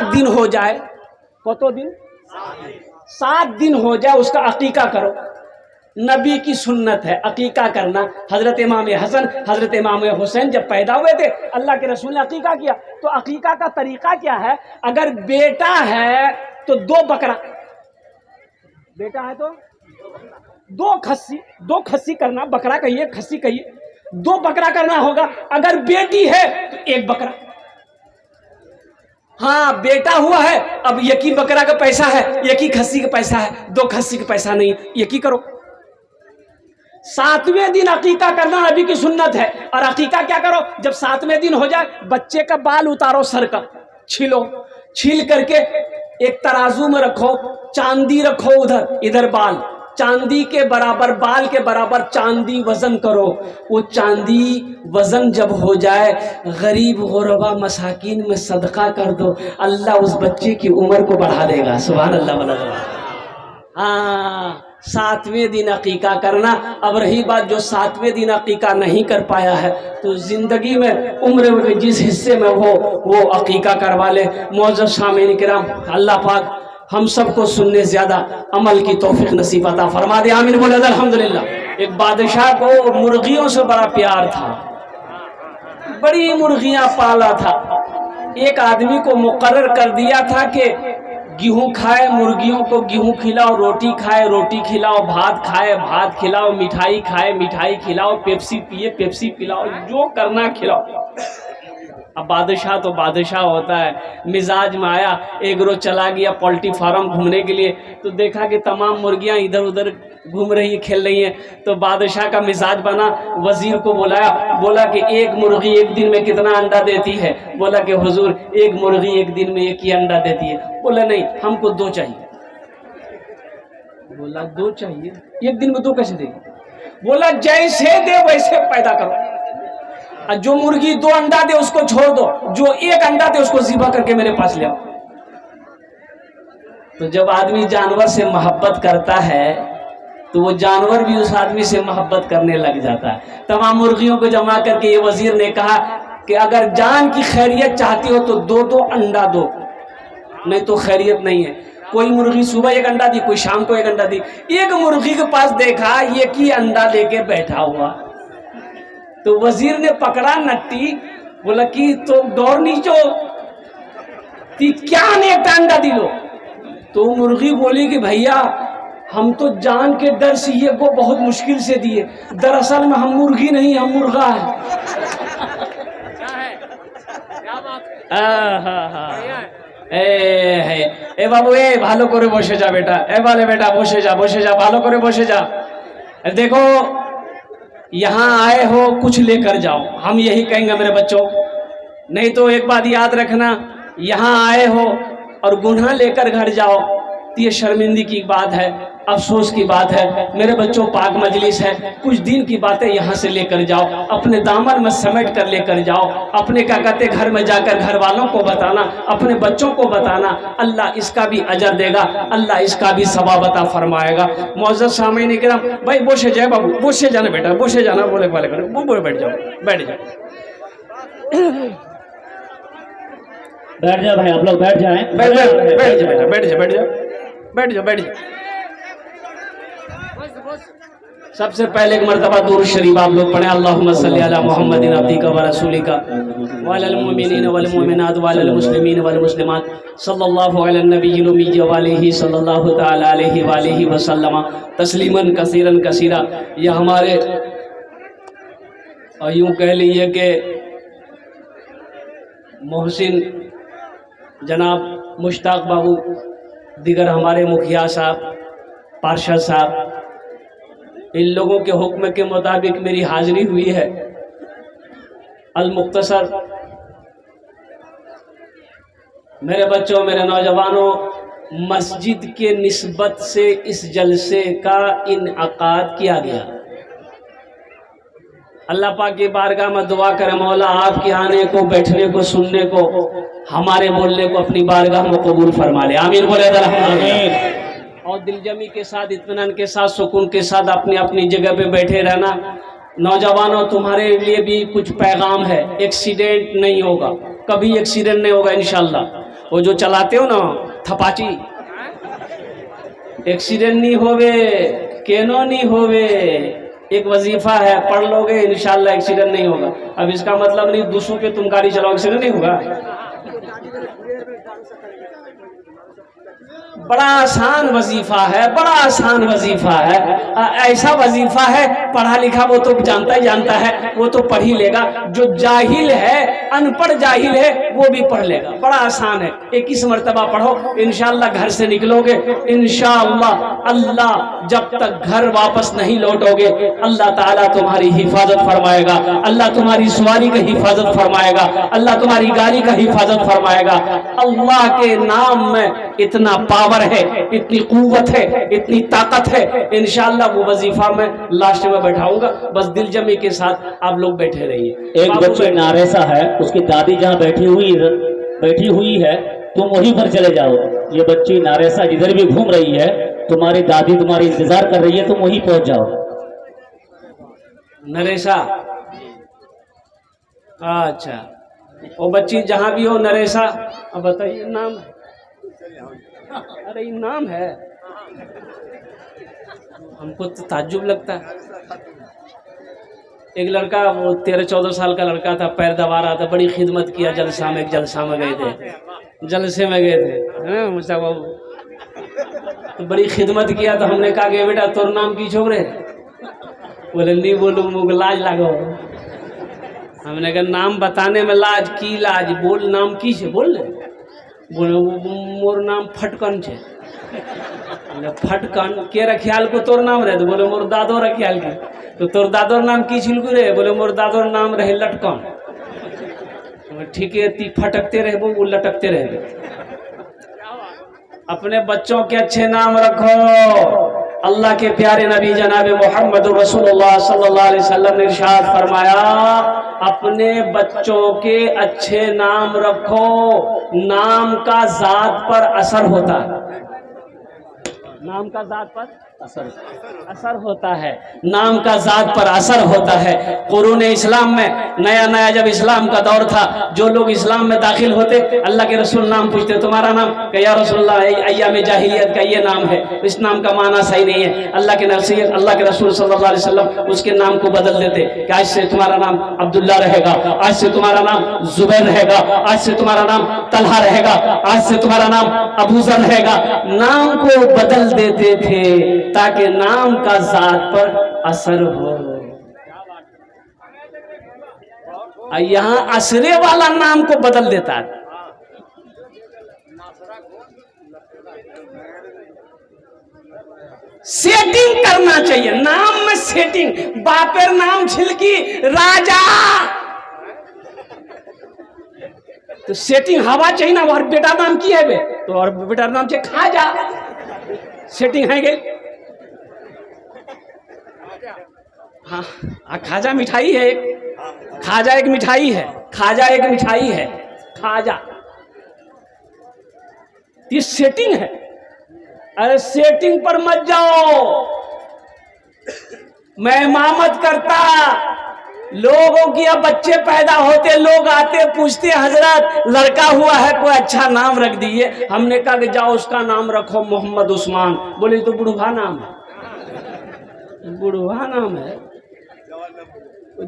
दिन हो जाए, कतो दिन, 7 दिन हो जाए उसका अकीका करो। नबी की सुन्नत है अकीका करना। हजरत इमाम हसन हजरत इमाम हुसैन जब पैदा हुए थे अल्लाह के रसूल ने अकीका किया। तो अकीका का तरीका क्या है? अगर बेटा है तो 2 बकरा, बेटा है तो 2 खस्सी करना, बकरा कहिए खस्सी कहिए, 2 बकरा करना होगा। अगर बेटी है तो 1 बकरा। हाँ बेटा हुआ है, अब एक ही बकरा का पैसा है, एक ही खस्सी का पैसा है, 2 खस्सी का पैसा नहीं, एक ही करो। 7वें दिन अकीका करना नबी की सुन्नत है। और अकीका क्या करो? जब 7वें दिन हो जाए बच्चे का बाल उतारो, सर का छीलो, छील करके एक तराजू में रखो, चांदी रखो उधर, इधर बाल, चांदी के बराबर, बाल के बराबर चांदी वजन करो। वो चांदी वजन जब हो जाए गरीब गुरबा मसाकिन में सदका कर दो, अल्लाह उस बच्चे की उम्र को बढ़ा देगा। सुभान अल्लाह वाला। हाँ 7वें दिन अकीका करना। अब रही बात जो 7वें दिन अकीका नहीं कर पाया है तो जिंदगी में उम्र में जिस हिस्से में हो वो अकीका करवा ले। मौजूद शामिन किराम, अल्लाह पाक हम सबको सुनने ज्यादा अमल की तौफीक नसीब अता फरमा दे। आमीन बोले अल्हम्दुलिल्लाह। एक बादशाह को मुर्गियों से बड़ा प्यार था, बड़ी मुर्गियां पाला था। एक आदमी को मुकर्रर कर दिया था कि गेहूं खाए, मुर्गियों को गेहूं खिलाओ, रोटी खाए, रोटी खिलाओ, भात खाए, भात खिलाओ, मिठाई खाए, मिठाई खिलाओ, पेप्सी पिए, पेप्सी पिलाओ, जो करना खिलाओ। अब बादशाह तो बादशाह होता है, मिजाज में आया। एक रोज चला गया पोल्ट्री फार्म घूमने के लिए, तो देखा कि तमाम मुर्गियां इधर उधर घूम रही हैं, खेल रही हैं। तो बादशाह का मिजाज बना, वजीर को बुलाया, बोला कि एक मुर्गी एक दिन में कितना अंडा देती है? बोला कि हुजूर एक मुर्गी एक दिन में 1 ही अंडा देती है। बोला नहीं, हमको 2 चाहिए। बोला 2 चाहिए, एक दिन में 2 कैसे देगी? बोला जैसे दे वैसे पैदा करो। जो मुर्गी 2 अंडा दे उसको छोड़ दो, जो 1 अंडा दे उसको ज़िबा करके मेरे पास ले आओ। तो जब आदमी जानवर से मोहब्बत करता है तो वो जानवर भी उस आदमी से मोहब्बत करने लग जाता है। तमाम मुर्गियों को जमा करके ये वजीर ने कहा कि अगर जान की खैरियत चाहती हो तो 2 अंडा दो, नहीं तो खैरियत नहीं है। कोई मुर्गी सुबह 1 अंडा दी, कोई शाम को 1 अंडा दी। एक मुर्गी के पास देखा 1 ही अंडा लेके बैठा हुआ, तो वजीर ने पकड़ा नट्टी, बोला कि तो डोर नीचो ती क्या ने अंडा दिलो? तो मुर्गी बोली कि भैया हम तो जान के डर से ये को बहुत मुश्किल से दिए, दरअसल में हम मुर्गी नहीं, हम मुर्गा है। ए बाबू ए भालो करे बसे जा बेटा, ए बाले बेटा बसे जा भालो करे बसे जा। देखो यहाँ आए हो कुछ लेकर जाओ, हम यही कहेंगे मेरे बच्चों। नहीं तो एक बात याद रखना, यहाँ आए हो और गुनाह लेकर घर जाओ तो ये शर्मिंदगी की बात है, अफसोस की बात है। मेरे बच्चों पाक मजलिस है, कुछ दिन की बातें यहाँ से लेकर जाओ, अपने दामन में समेट कर लेकर जाओ। अपने क्या कहते घर में जाकर घर वालों को बताना, अपने बच्चों को बताना, अल्लाह इसका भी अजर देगा, अल्लाह इसका भी सवाब अता फरमाएगा। मौजूद सामईन किराम, भाई बोशे जाए बाबू, बोशे जाना बेटा, बोशे जाना, बोले वाले करे वो बोले बैठ जाओ, बैठ जाओ, बैठ जाओ भाई, आप लोग बैठ जाएं। बैठ जाओ बेटा, बैठ जाओ, बैठ जाओ, बैठ जाओ, बैठ जाओ। सबसे पहले एक मर्तबा दूर शरीफ आप लोग पढ़े, अल्लाहुम्मा सल्ली अला मुहम्मदिन अब्दिका व रसूलिका व अलल मुमिनीन वल मुमिनात व अलल मुस्लिमीन वल मुस्लिमात सल्लल्लाहु अला नबिय्यिल उम्मी व आलिहि सल्लल्लाहु तआला अलैहि व आलिहि व सल्लम तस्लीमन कसीरन कसीरा। यह हमारे यूँ कह लीजिए कि मोहसिन जनाब मुश्ताक बाबू, दिगर हमारे मुखिया साहब, पार्षद साहब, इन लोगों के हुक्म के मुताबिक मेरी हाजिरी हुई है। अल मुख्तसर मेरे बच्चों, मेरे नौजवानों, मस्जिद के निस्बत से इस जलसे का इनअकाद किया गया। अल्लाह पाक की बारगाह में दुआ करें, मौला आपके आने को, बैठने को, सुनने को, हमारे बोलने को अपनी बारगाह में कबूल फरमा ले। आमीन बोले अल्हम्दुलिल्लाह। और दिलजमी के साथ, इत्मीनान के साथ, सुकून के साथ अपनी अपनी जगह पे बैठे रहना। नौजवानों, तुम्हारे लिए भी कुछ पैगाम है। एक्सीडेंट नहीं होगा, कभी एक्सीडेंट नहीं होगा इंशाल्लाह। वो जो चलाते हो ना थपाची, एक्सीडेंट नहीं होवे, केनो नहीं होवे। एक वजीफा है, पढ़ लोगे इंशाल्लाह एक्सीडेंट नहीं होगा। अब इसका मतलब नहीं दूसरों पे तुम गाड़ी चलाओ एक्सीडेंट नहीं होगा। बड़ा आसान वजीफा है, बड़ा आसान वजीफा है। ऐसा वजीफा है पढ़ा लिखा वो तो जानता ही जानता है, वो तो पढ़ ही लेगा। जो जाहिल है, अनपढ़ जाहिल है, वो भी पढ़ लेगा। बड़ा आसान है, 21 मरतबा पढ़ो, इंशाअल्लाह घर से निकलोगे। इंशाअल्लाह अल्लाह जब तक घर वापस नहीं लौटोगे, अल्लाह ताला तुम्हारी हिफाजत फरमाएगा, अल्लाह तुम्हारी सवारी का हिफाजत फरमाएगा, अल्लाह तुम्हारी गाड़ी का हिफाजत फरमाएगा। अल्लाह के नाम में इतना पावर है, इतनी कुव्वत है, इतनी ताकत है। इंशाअल्लाह वो वजीफा मैं लास्ट में बैठाऊंगा। बस दिल जमी के साथ आप लोग बैठे रहिए। एक बच्चे नारेसा है, उसकी दादी जहाँ बैठी हुई है, तुम वहीं पर चले जाओ। ये बच्ची नारेसा जिधर भी घूम रही है, तुम्हारी दादी तुम्हारी इंतजार कर रही है, तुम वहीं पहुंच जाओ। नरेसा, अच्छा, वो बच्ची जहाँ भी हो नरेसा। अब बताइए नाम। अरे ये नाम है, हमको तो ताज्जुब लगता है। एक लड़का, वो 13-14 साल का लड़का था, पैर दबा रहा था, बड़ी खिदमत किया। जलसा में गए थे, जलसे में गए थे मुझसे बाबू, तो बड़ी खिदमत किया। तो हमने कहा कि बेटा तोर नाम की छोकरे? बोले नहीं बोलू, मुझे लाज लागो। हमने कहा नाम बताने में लाज की लाज, बोल नाम की छे बोल ले। बोले मोर नाम फटकन छे। फटकन के रखियाल को तोर नाम रहे? तो बोले मोर दादो रखियाल की। तो तोर दादोर नाम की छिलकू रे? बोले मोर दादोर नाम रहे लटकन। ठीक है, ती फटकते रहे वो लटकते रहे। अपने बच्चों के अच्छे नाम रखो। अल्लाह के प्यारे नबी जनाब मोहम्मद रसूलुल्लाह सल्लल्लाहु अलैहि वसल्लम ने इरशाद फरमाया, अपने बच्चों के अच्छे नाम रखो। नाम का जात पर असर होता है, नाम का जात पर असर होता है, नाम का जात पर असर होता है। कुरून इस्लाम में नया नया जब इस्लाम का दौर था, जो लोग इस्लाम में दाखिल होते, अल्लाह के रसूल नाम पूछते, तुम्हारा नाम? कि या रसूलल्लाह अय्याम जाहिलियत का ये नाम है, इस नाम का माना सही नहीं है। अल्लाह के रसूल सल्लल्लाहु अलैहि वसल्लम उसके नाम को बदल देते कि आज से तुम्हारा नाम अब्दुल्ला रहेगा, आज से तुम्हारा नाम जुबैर रहेगा, आज से तुम्हारा नाम तलहा रहेगा, आज से तुम्हारा नाम अबूजर रहेगा। नाम को बदल देते थे ताकि नाम का जात पर असर हो। यहाँ असरे वाला नाम को बदल देता है। सेटिंग करना चाहिए नाम में, सेटिंग। बापेर नाम छिलकी राजा, तो सेटिंग हवा चाहिए ना। और बेटा नाम की है बे, तो और बेटा नाम से खाजा, सेटिंग है गई। हाँ, खाजा मिठाई है एक, खाजा एक मिठाई है, खाजा एक मिठाई है, खाजा। ये सेटिंग है। अरे सेटिंग पर मत जाओ। मैं इमामत करता, लोगों की अब बच्चे पैदा होते, लोग आते पूछते हजरत लड़का हुआ है कोई अच्छा नाम रख दीजिए। हमने कहा कि जाओ उसका नाम रखो मोहम्मद उस्मान। बोले तो बुढ़वा नाम है, बुढ़वा नाम है,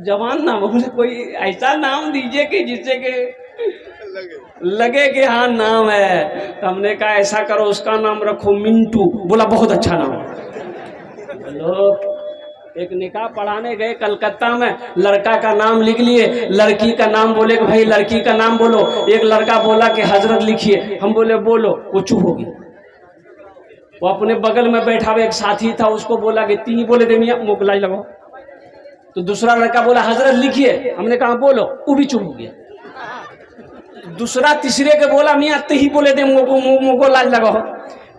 जवान नाम। बोले कोई ऐसा नाम दीजिए कि जिससे कि लगे कि हाँ नाम है। तो हमने कहा ऐसा करो उसका नाम रखो मिंटू। बोला बहुत अच्छा नाम। लोग एक निकाह पढ़ाने गए कलकत्ता में, लड़का का नाम लिख लिए, लड़की का नाम बोले कि भाई लड़की का नाम बोलो। एक लड़का बोला कि हजरत लिखिए। हम बोले बोलो, वो चुप हो गया। वो अपने बगल में बैठा हुआ एक साथी था, उसको बोला कि ती बोले दे मियां मोकलाई लगाओ। तो दूसरा लड़का बोला हजरत लिखिए। हमने कहा बोलो, वो भी चुप हो गया। दूसरा तीसरे के बोला मियां तही बोले दे मोको लाज लगाओ।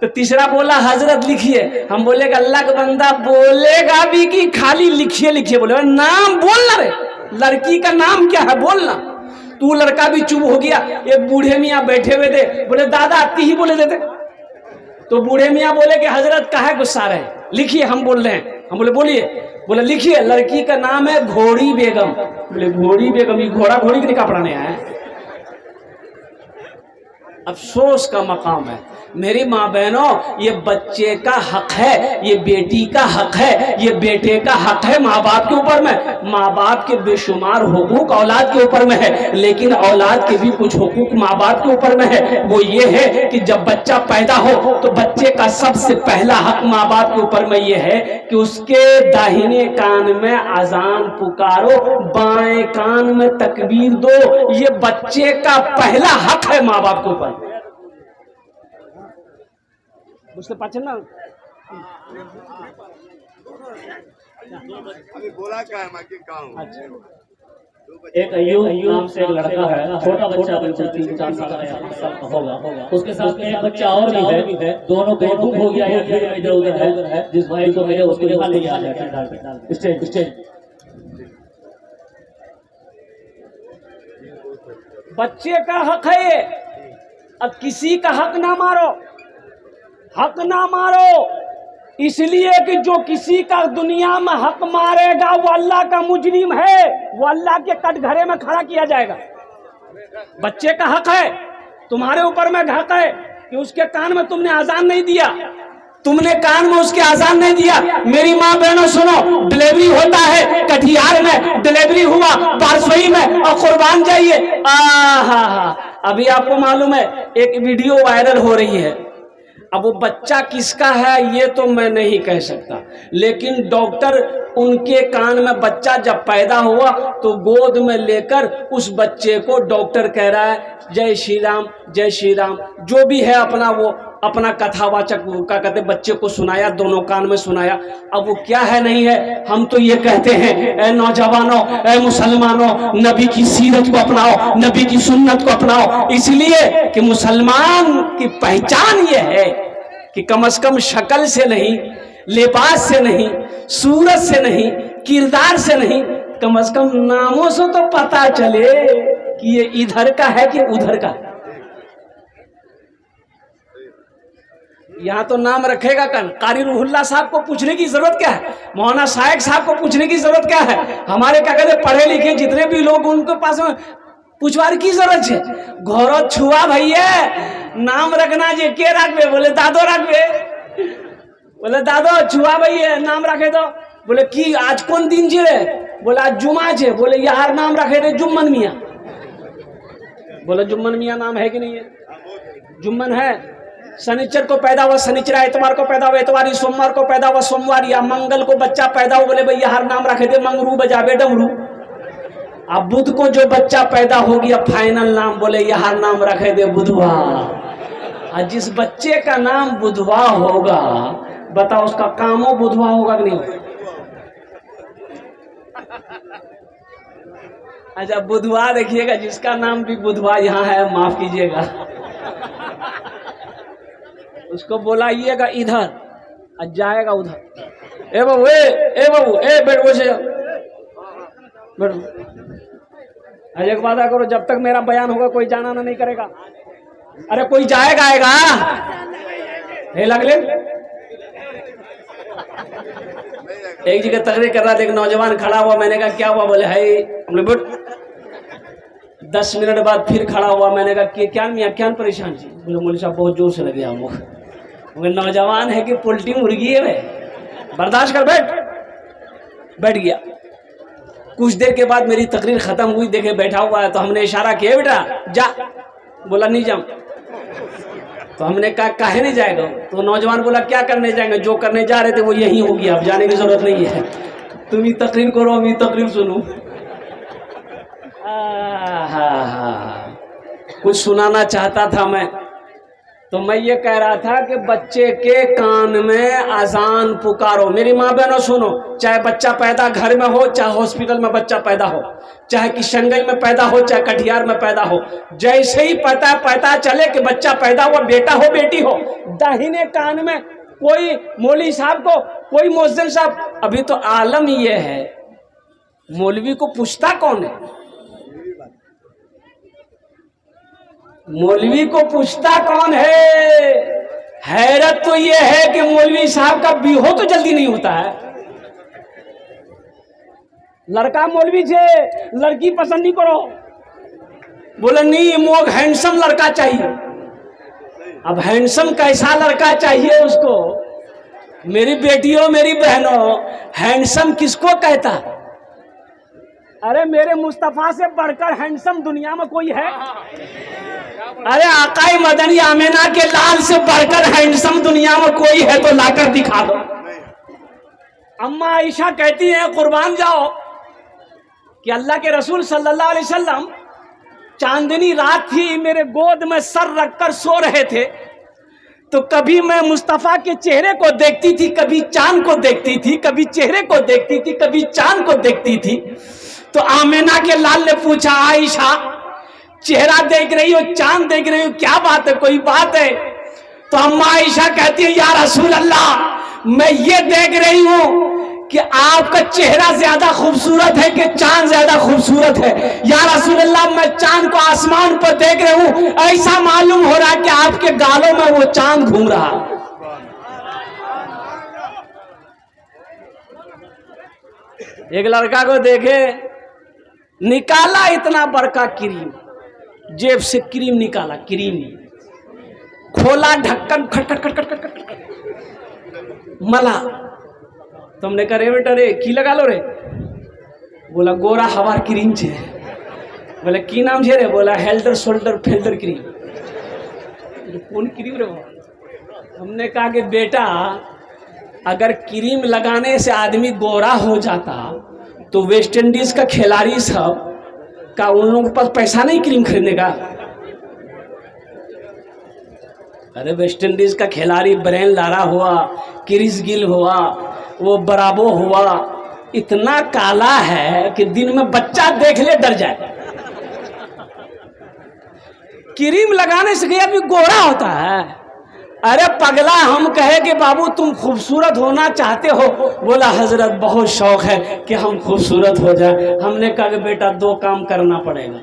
तो तीसरा बोला हजरत लिखिए। हम बोले कि अल्लाह का बंदा बोलेगा भी कि खाली लिखिए लिखिए। बोले नाम बोलना रे, लड़की का नाम क्या है बोलना। तू लड़का भी चुप हो गया। एक बूढ़े मियाँ बैठे हुए थे, बोले दादा ती बोले देते। तो बूढ़े मियाँ बोले कि हजरत काहे गुस्सा रहे, लिखिए हम बोल रहे हैं। हम बोले बोलिए। बोले लिखिए लड़की का नाम है घोड़ी बेगम। बोले घोड़ी बेगम, ये घोड़ा घोड़ी के कपड़ा नहीं आया। अफसोस का मकाम है। मेरी माँ बहनों, ये बच्चे का हक है, ये बेटी का हक है, ये बेटे का हक है माँ बाप के ऊपर में। माँ बाप के बेशुमार हुकूक औलाद के ऊपर में है, लेकिन औलाद के भी कुछ हुकूक माँ बाप के ऊपर में है। वो ये है कि जब बच्चा पैदा हो तो बच्चे का सबसे पहला हक माँ बाप के ऊपर में ये है कि उसके दाहिने कान में अजान पुकारो, बाएं कान में तकबीर दो। ये बच्चे का पहला हक है माँ बाप के ऊपर। বুঝতে পারছেন না? अभी बोला क्या है मैं क्या हूँ। अच्छा, एक अय्यूब नाम से एक लड़का है, छोटा बच्चा, 3-4 साल का होगा। उसके साथ में एक बच्चा और भी है, दोनों कहीं गुम हो गया या फिर इधर उधर है। जिस भाई को मिले उसको निकाल लिया जाए स्टेज। बच्चे का हक है ये। अब किसी का हक ना मारो, हक ना मारो, इसलिए कि जो किसी का दुनिया में हक मारेगा वो अल्लाह का मुजरिम है, वो अल्लाह के कटघरे में खड़ा किया जाएगा। बच्चे का हक है, तुम्हारे ऊपर में हक है कि उसके कान में तुमने अजान नहीं दिया, तुमने कान में उसके अजान नहीं दिया। मेरी माँ बहनों सुनो, डिलीवरी होता है, कटिहार में डिलीवरी हुआ, पारसोई में, और कुर्बान जाइए। अभी आपको मालूम है एक वीडियो वायरल हो रही है। अब वो बच्चा किसका है ये तो मैं नहीं कह सकता, लेकिन डॉक्टर उनके कान में बच्चा जब पैदा हुआ तो गोद में लेकर उस बच्चे को डॉक्टर कह रहा है जय श्री राम, जय श्री राम, जो भी है अपना वो अपना कथावाचक क्या कहते बच्चे को सुनाया, दोनों कान में सुनाया। अब वो क्या है नहीं है, हम तो ये कहते हैं ए नौजवानों, ए मुसलमानों, नबी की सीरत को अपनाओ, नबी की सुन्नत को अपनाओ, इसलिए कि मुसलमान की पहचान ये है कि कम से कम शक्ल से नहीं, लिबास से नहीं, सूरत से नहीं, किरदार से नहीं, कम से कम नामों से तो पता चले कि ये इधर का है कि उधर का। यहाँ तो नाम रखेगा कन, कारी रूहुल्लाह साहब को पूछने की जरूरत क्या है, मौलाना शायक साहब को पूछने की जरूरत क्या है, हमारे क्या कहते पढ़े लिखे जितने भी लोग उनके पास में पूछवार की जरूरत है। घोरो छुआ भैया नाम रखना जे के रखबे, बोले दादो रखबे, बोले दादो छुआ भैया नाम रखे दो, बोले की आज कौन दिन जे रे, बोले आज जुमा छे, बोले यार नाम रखे थे जुम्मन मियाँ, बोले जुम्मन मियाँ नाम है कि नहीं है, जुम्मन है। शनिचर को पैदा हुआ शनिचरा, इतवार को पैदा हुआ इतवारी, सोमवार को पैदा हुआ सोमवार, या मंगल को बच्चा पैदा हुआ, बोले भैया हर नाम रखे थे मंगरू बजावे डमरू। अब बुध को जो बच्चा पैदा हो गया फाइनल नाम, बोले यह नाम रखे थे बुधवा। और जिस बच्चे का नाम बुधवा होगा बताओ उसका कामो बुधवा होगा कि नहीं। अच्छा बुधवा देखिएगा, जिसका नाम भी बुधवा यहाँ है माफ कीजिएगा, उसको बोलाइएगा इधर और जाएगा उधर। ए बाबू ए बाबू ए बैठ बसे बैठो। आज एक वादा करो, जब तक मेरा बयान होगा कोई जाना ना नहीं करेगा। अरे कोई जाएगा आएगा हे लगले। एक जगह तकरीर कर रहा था, एक नौजवान खड़ा हुआ, मैंने कहा क्या हुआ, बोले है हम लोग 10 मिनट बाद फिर खड़ा हुआ, मैंने कहा कि क्या मियाँ क्या परेशान जी, बोले मौलवी साहब बहुत जोर से लगे हम नौजवान है कि पोल्ट्री मुर्गी है वे, बर्दाश्त कर बैठ गया। कुछ देर के बाद मेरी तकरीर खत्म हुई, देखे बैठा हुआ है तो हमने इशारा किया बेटा जा, बोला नहीं जाऊं। तो हमने कहा काहे नहीं जाएगा, तो नौजवान बोला क्या करने जाएंगे, जो करने जा रहे थे वो यही हो गया, अब जाने की जरूरत नहीं है, तुम ही तकरीर करो हम ही तकरीर सुनो। कुछ सुनाना चाहता था मैं, तो मैं ये कह रहा था कि बच्चे के कान में अजान पुकारो। मेरी माँ बहनों सुनो, चाहे बच्चा पैदा घर में हो, चाहे हॉस्पिटल में बच्चा पैदा हो, चाहे किशनगंज में पैदा हो, चाहे कटिहार में पैदा हो, जैसे ही पता चले कि बच्चा पैदा हुआ, बेटा हो बेटी हो, दाहिने कान में कोई मौलवी साहब को, कोई मुअज्जिन साहब, अभी तो आलम ये है मौलवी को पूछता कौन है, मौलवी को पूछता कौन है। हैरत तो ये है कि मौलवी साहब का बिहो तो जल्दी नहीं होता है। लड़का मौलवी छे, लड़की पसंद नहीं करो, बोले नहीं मोग हैंडसम लड़का चाहिए, अब हैंडसम कैसा लड़का चाहिए उसको? मेरी बेटियों, मेरी बहनों, हैंडसम किसको कहता? अरे मेरे मुस्तफा से बढ़कर हैंडसम दुनिया में कोई है? अरे आकाई मदनी आमिना के लाल से बढ़कर हैंडसम दुनिया में कोई है तो लाकर दिखा दो। अम्मा आयशा कहती है, कुर्बान जाओ, कि अल्लाह के रसूल सल्लल्लाहु अलैहि वसल्लम चांदनी रात थी, मेरे गोद में सर रखकर सो रहे थे, तो कभी मैं मुस्तफ़ा के चेहरे को देखती थी, कभी चांद को देखती थी, कभी चेहरे को देखती थी, कभी चांद को देखती थी। तो आमिना के लाल ने पूछा, आयशा चेहरा देख रही हो, चांद देख रही हो, क्या बात है, कोई बात है? तो अम्मा आयशा कहती है, या रसूल अल्लाह, मैं ये देख रही हूं कि आपका चेहरा ज्यादा खूबसूरत है कि चांद ज्यादा खूबसूरत है? या रसूल अल्लाह, मैं चांद को आसमान पर देख रही हूं, ऐसा मालूम हो रहा है कि आपके गालों में वो चांद घूम रहा। एक लड़का को देखे, निकाला इतना बड़का क्रीम, जेब से क्रीम निकाला, क्रीम खोला, ढक्कन खट खट खट खट खट खट मला। तुमने कहा, रे बेटा रे की लगा लो रे? बोला, गोरा हवार क्रीम छे। बोले, की नाम छे रे? बोला, हेल्डर शोल्डर फेल्डर क्रीम। कौन क्रीम रे? हमने कहा कि बेटा, अगर क्रीम लगाने से आदमी गोरा हो जाता तो वेस्ट इंडीज का खिलाड़ी सब का उन लोगों के पास पैसा नहीं क्रीम खरीदने का? अरे वेस्ट इंडीज का खिलाड़ी ब्रेन लारा हुआ, क्रिस गिल हुआ, वो बराबो हुआ, इतना काला है कि दिन में बच्चा देख ले डर जाए। क्रीम लगाने से गया भी गोरा होता है? अरे पगला, हम कहे कि बाबू तुम खूबसूरत होना चाहते हो? बोला, हजरत बहुत शौक है कि हम खूबसूरत हो जाए। हमने कहा कि बेटा 2 काम करना पड़ेगा।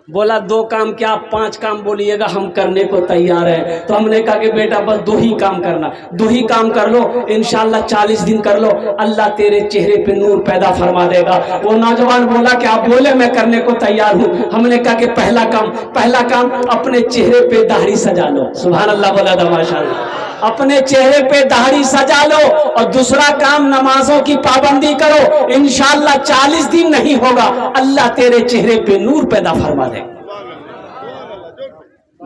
बोला, 2 काम क्या, 5 काम बोलिएगा, हम करने को तैयार है। तो हमने कहा कि बेटा बस 2 ही काम करना, 2 ही काम कर लो, इंशाल्लाह 40 दिन कर लो, अल्लाह तेरे चेहरे पे नूर पैदा फरमा देगा। वो नौजवान बोला कि आप बोले, मैं करने को तैयार हूँ। हमने कहा कि पहला काम अपने चेहरे पे दाढ़ी सजा लो। सुभान अल्लाह, बोला था माशाअल्लाह। अपने चेहरे पे दाढ़ी सजा लो। और दूसरा काम, नमाजों की पाबंदी करो, इंशाल्लाह 40 दिन नहीं होगा, अल्लाह तेरे चेहरे पे नूर पैदा फरमा दे।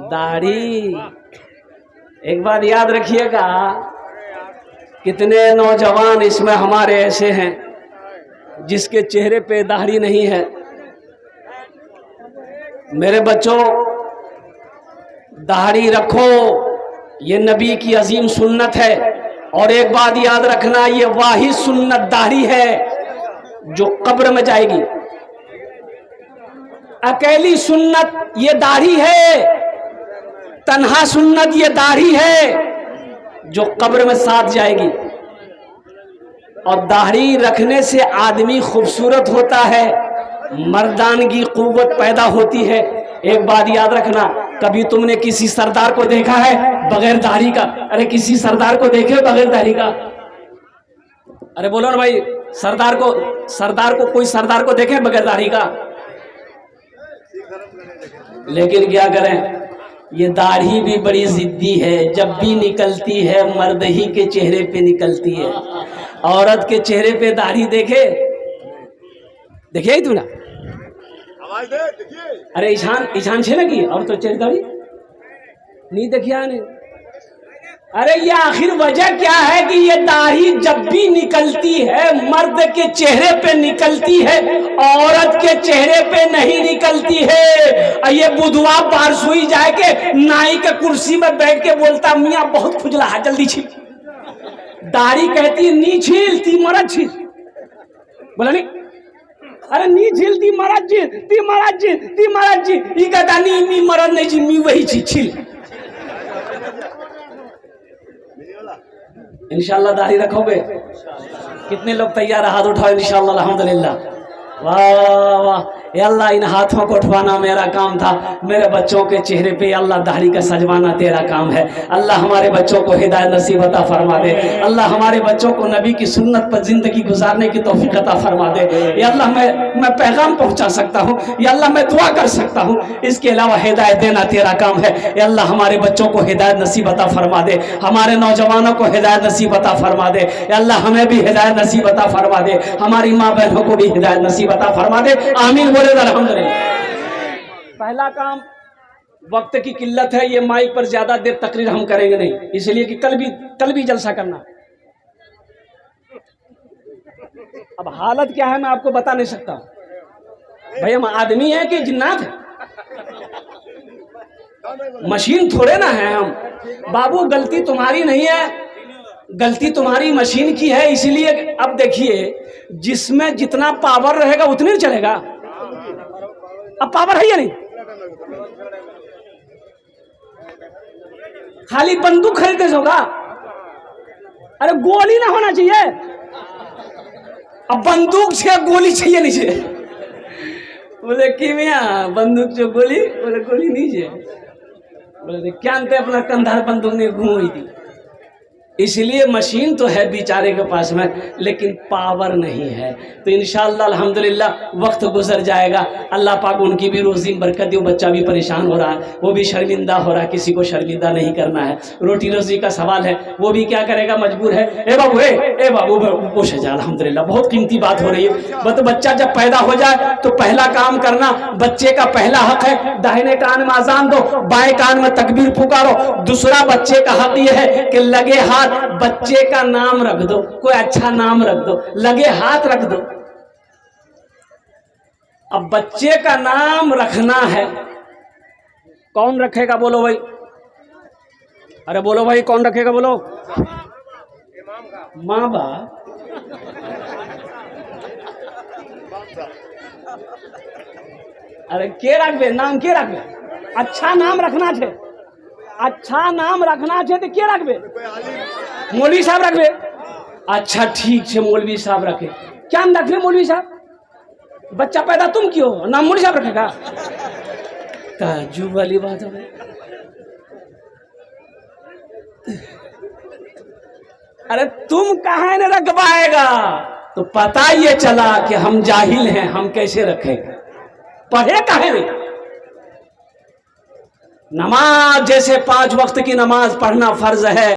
दाढ़ी, एक बात याद रखिएगा, कितने नौजवान इसमें हमारे ऐसे हैं जिसके चेहरे पे दाढ़ी नहीं है। मेरे बच्चों, दाढ़ी रखो, ये नबी की अजीम सुन्नत है। और एक बात याद रखना, ये वाहिद सुन्नत दाढ़ी है जो कब्र में जाएगी। अकेली सुन्नत ये दाढ़ी है, तन्हा सुन्नत ये दाढ़ी है जो कब्र में साथ जाएगी। और दाढ़ी रखने से आदमी खूबसूरत होता है, मर्दानगी कुव्वत पैदा होती है। एक बात याद रखना, कभी तुमने किसी सरदार को देखा है बगैर दाढ़ी का? अरे किसी सरदार को देखे बगैर दाढ़ी का? अरे बोलो ना भाई, सरदार को कोई सरदार को देखे बगैर दाढ़ी का? लेकिन क्या करें, ये दाढ़ी भी बड़ी जिद्दी है, जब भी निकलती है मर्द ही के चेहरे पे निकलती है। औरत के चेहरे पे दाढ़ी देखे तू ना? अरे ईशान छे लगी और तो चेहरे दाढ़ी नहीं देखिया नहीं। अरे ये आखिर वजह क्या है कि ये दाढ़ी जब भी निकलती है मर्द के चेहरे पे निकलती है, औरत के चेहरे पे नहीं निकलती है। ये बुधवा बारसुई जाए के नाई के कुर्सी में बैठ के बोलता, मियाँ बहुत खुजला है, जल्दी छील। दाढ़ी कहती है, नी छील ती मरद छील। बोला नहीं, अरे नी छील ती मरद छील, ती मरद छील, ती मरद छील। ये कहता नहीं, मी मरद नहीं छील, मी वही छील। इंशाल्लाह दाढ़ी रखोगे? कितने लोग तैयार, हाथ उठाओ इंशाल्लाह। अल्हम्दुलिल्लाह, वाह वाह। या अल्लाह इन हाथों को उठवाना मेरा काम था, मेरे बच्चों के चेहरे पे अल्लाह दाढ़ी का सजवाना तेरा काम है। अल्लाह हमारे बच्चों को हिदायत नसीब अता फरमा दे। अल्लाह हमारे बच्चों को नबी की सुन्नत पर जिंदगी गुजारने की तौफीक अता फरमा दे। या अल्लाह मैं पैगाम पहुंचा सकता हूँ, या अल्लाह मैं दुआ कर सकता हूँ, इसके अलावा हिदायत देना तेरा काम है। या अल्लाह हमारे बच्चों को हिदायत नसीब अता फरमा दे, हमारे नौजवानों को हिदायत नसीब अता फरमा दे। या अल्लाह हमें भी हिदायत नसीब अता फरमा दे, हमारी माँ बहनों को भी हिदायत नसीब अता फरमा दे। आमीन बोले अल्हम्दुलिल्लाह। पहला काम, वक्त की किल्लत है, ये माइक पर ज्यादा देर तकरीर हम करेंगे नहीं, इसलिए कि कल भी जलसा करना। अब हालत क्या है मैं आपको बता नहीं सकता भाई, हम आदमी हैं कि जिन्नात है, मशीन थोड़े ना है हम। बाबू गलती तुम्हारी नहीं है, गलती तुम्हारी मशीन की है। इसलिए अब देखिए, जिसमें जितना पावर रहेगा उतनी चलेगा। अब पावर है या नहीं? खाली बंदूक खरीदे होगा, अरे गोली ना होना चाहिए। अब बंदूक से गोली चाहिए नहीं चाहिए, बोले कि मियाँ बंदूक जो गोली, बोले गोली नहीं चाहिए, बोले क्या अंत अपना कंधार बंदूक ने घूम हुई थी। इसलिए मशीन तो है बेचारे के पास में, लेकिन पावर नहीं है। तो इंशाअल्लाह अल्हम्दुलिल्लाह वक्त गुजर जाएगा, अल्लाह पाक उनकी भी रोजी बरकत दे। वो बच्चा भी परेशान हो रहा है, वो भी शर्मिंदा हो रहा है, किसी को शर्मिंदा नहीं करना है। रोटी रोजी का सवाल है, वो भी क्या करेगा, मजबूर है। ए बाबू ए बाबू खुश है, अल्हम्दुलिल्लाह बहुत कीमती बात हो रही है। बस बच्चा जब पैदा हो जाए तो पहला काम करना, बच्चे का पहला हक है दाहिने कान में अजान दो, बाएं कान में तकबीर पुकारो। दूसरा बच्चे का हक यह है कि लगे हाथ बच्चे का नाम रख दो, कोई अच्छा नाम रख दो, लगे हाथ रख दो। अब बच्चे का नाम रखना है, कौन रखेगा बोलो भाई? अरे बोलो भाई, कौन रखेगा बोलो? माँ बाप। अरे के रखबे नाम, के रखबे? अच्छा नाम रखना छे, अच्छा नाम रखना छे तो के रखबे? मौलवी साहब रखबे। अच्छा ठीक है, मौलवी साहब रखे। क्या नाम रखबे मौलवी साहब? बच्चा पैदा तुम क्यों, नाम मौलवी साहब रखेगा? ताज्जुब वाली बात है। अरे तुम कहाँ न रख पाएगा? तो पता ये चला कि हम जाहिल हैं, हम कैसे रखेंगे? पढ़े काहे नहीं? नमाज जैसे 5 वक्त की नमाज पढ़ना फर्ज है,